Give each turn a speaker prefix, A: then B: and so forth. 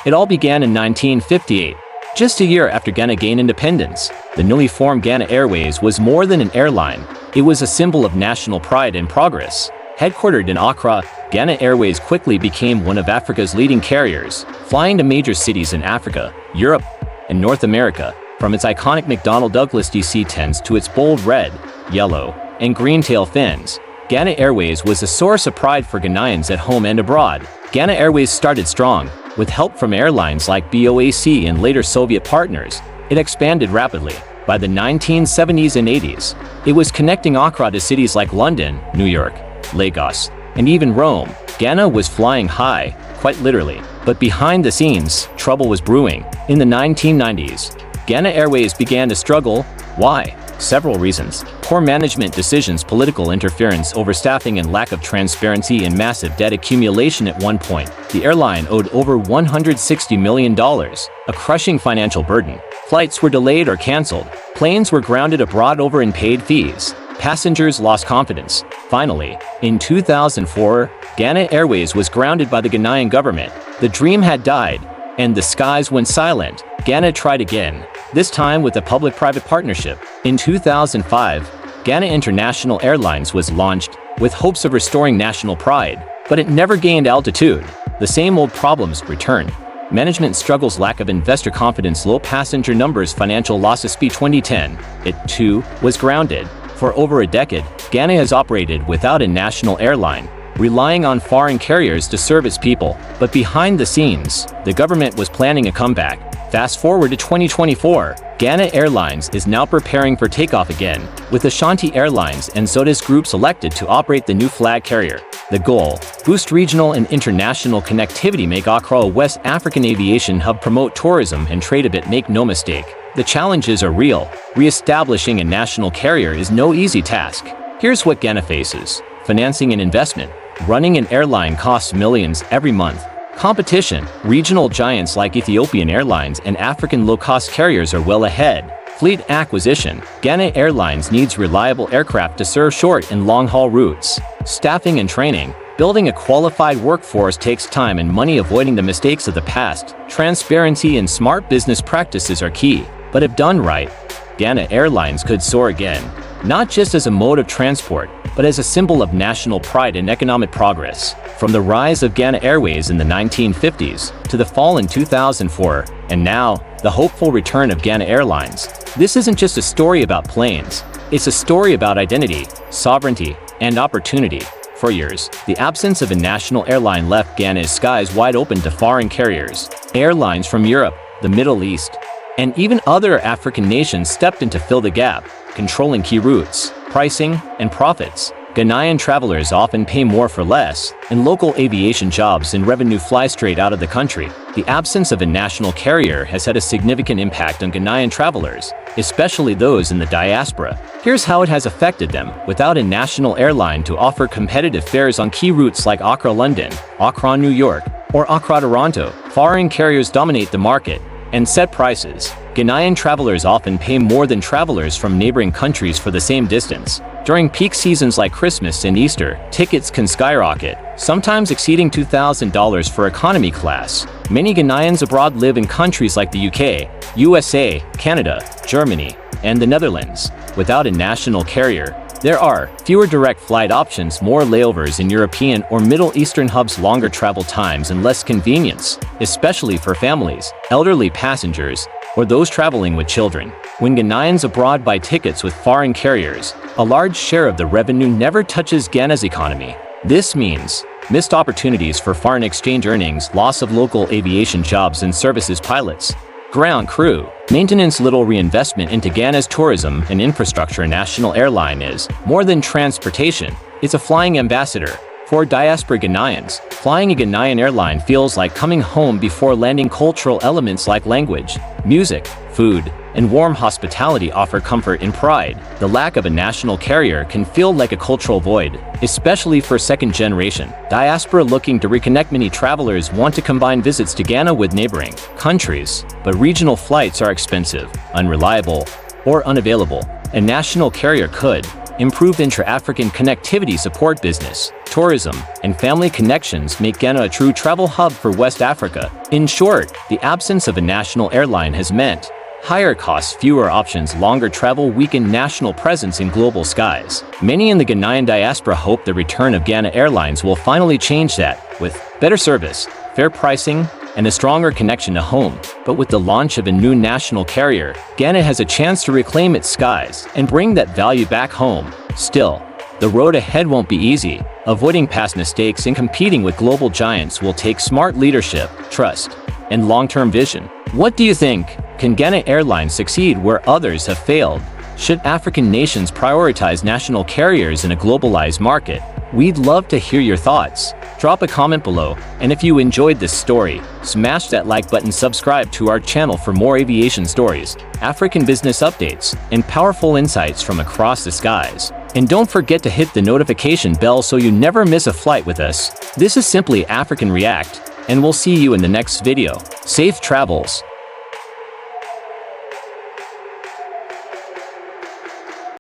A: It all began in 1958. Just a year after Ghana gained independence, the newly formed Ghana Airways was more than an airline. It was a symbol of national pride and progress. Headquartered in Accra, Ghana Airways quickly became one of Africa's leading carriers, flying to major cities in Africa, Europe, and North America. From its iconic McDonnell Douglas DC-10s to its bold red, yellow, and green tail fins, Ghana Airways was a source of pride for Ghanaians at home and abroad. Ghana Airways started strong. With help from airlines like BOAC and later Soviet partners, it expanded rapidly. By the 1970s and 80s, it was connecting Accra to cities like London, New York, Lagos, and even Rome. Ghana was flying high, quite literally. But behind the scenes, trouble was brewing. In the 1990s, Ghana Airways began to struggle. Why? Several reasons. Poor management decisions, political interference, overstaffing, and lack of transparency, and massive debt accumulation. At one point, the airline owed over $160 million, a crushing financial burden. Flights were delayed or canceled. Planes were grounded abroad over unpaid fees. Passengers lost confidence. Finally, in 2004, Ghana Airways was grounded by the Ghanaian government. The dream had died, and the skies went silent. Ghana tried again, this time with a public-private partnership. In 2005, Ghana International Airlines was launched, with hopes of restoring national pride, but it never gained altitude. The same old problems returned. Management struggles, lack of investor confidence, low passenger numbers, financial losses. By 2010, it too was grounded. For over a decade, Ghana has operated without a national airline, relying on foreign carriers to serve its people. But behind the scenes, the government was planning a comeback. Fast forward to 2024, Ghana Airlines is now preparing for takeoff again, with Ashanti Airlines and Sodas Group selected to operate the new flag carrier. The goal: boost regional and international connectivity, make Accra a West African aviation hub, promote tourism and trade. A bit, make no mistake, the challenges are real. Re-establishing a national carrier is no easy task. Here's what Ghana faces: financing and investment. Running an airline costs millions every month. Competition: regional giants like Ethiopian Airlines and African low-cost carriers are well ahead. Fleet acquisition: Ghana Airlines needs reliable aircraft to serve short and long-haul routes. Staffing and training: building a qualified workforce takes time and money. Avoiding the mistakes of the past. Transparency and smart business practices are key. But if done right, Ghana Airlines could soar again, not just as a mode of transport, but as a symbol of national pride and economic progress. From the rise of Ghana Airways in the 1950s to the fall in 2004, and now, the hopeful return of Ghana Airlines, this isn't just a story about planes. It's a story about identity, sovereignty, and opportunity. For years, the absence of a national airline left Ghana's skies wide open to foreign carriers. Airlines from Europe, the Middle East, and even other African nations stepped in to fill the gap, controlling key routes, pricing, and profits. Ghanaian travelers often pay more for less, and local aviation jobs and revenue fly straight out of the country. The absence of a national carrier has had a significant impact on Ghanaian travelers, especially those in the diaspora. Here's how it has affected them. Without a national airline to offer competitive fares on key routes like Accra-London, Accra-New York, or Accra-Toronto, foreign carriers dominate the market and set prices. Ghanaian travelers often pay more than travelers from neighboring countries for the same distance. During peak seasons like Christmas and Easter, tickets can skyrocket, sometimes exceeding $2,000 for economy class. Many Ghanaians abroad live in countries like the UK, USA, Canada, Germany, and the Netherlands. Without a national carrier, there are fewer direct flight options, more layovers in European or Middle Eastern hubs, longer travel times, and less convenience, especially for families, elderly passengers, or those traveling with children. When Ghanaians abroad buy tickets with foreign carriers, a large share of the revenue never touches Ghana's economy. This means missed opportunities for foreign exchange earnings, loss of local aviation jobs and services, pilots, ground crew, maintenance, little reinvestment into Ghana's tourism and infrastructure. A national airline is more than transportation, it's a flying ambassador. For diaspora Ghanaians, flying a Ghanaian airline feels like coming home before landing. Cultural elements like language, music, food, and warm hospitality offer comfort and pride. The lack of a national carrier can feel like a cultural void, especially for second-generation diaspora looking to reconnect. Many travelers want to combine visits to Ghana with neighboring countries, but regional flights are expensive, unreliable, or unavailable. A national carrier could improved intra-African connectivity support business, tourism, and family connections make Ghana a true travel hub for West Africa. In short, the absence of a national airline has meant higher costs, fewer options, longer travel, weakened national presence in global skies. Many in the Ghanaian diaspora hope the return of Ghana Airlines will finally change that, with better service, fair pricing, and a stronger connection to home. But with the launch of a new national carrier, Ghana has a chance to reclaim its skies and bring that value back home. Still, the road ahead won't be easy. Avoiding past mistakes and competing with global giants will take smart leadership, trust, and long-term vision. What do you think? Can Ghana Airlines succeed where others have failed? Should African nations prioritize national carriers in a globalized market? We'd love to hear your thoughts. Drop a comment below, and if you enjoyed this story, smash that like button, subscribe to our channel for more aviation stories, African business updates, and powerful insights from across the skies. And don't forget to hit the notification bell so you never miss a flight with us. This is Simply African React, and we'll see you in the next video. Safe travels!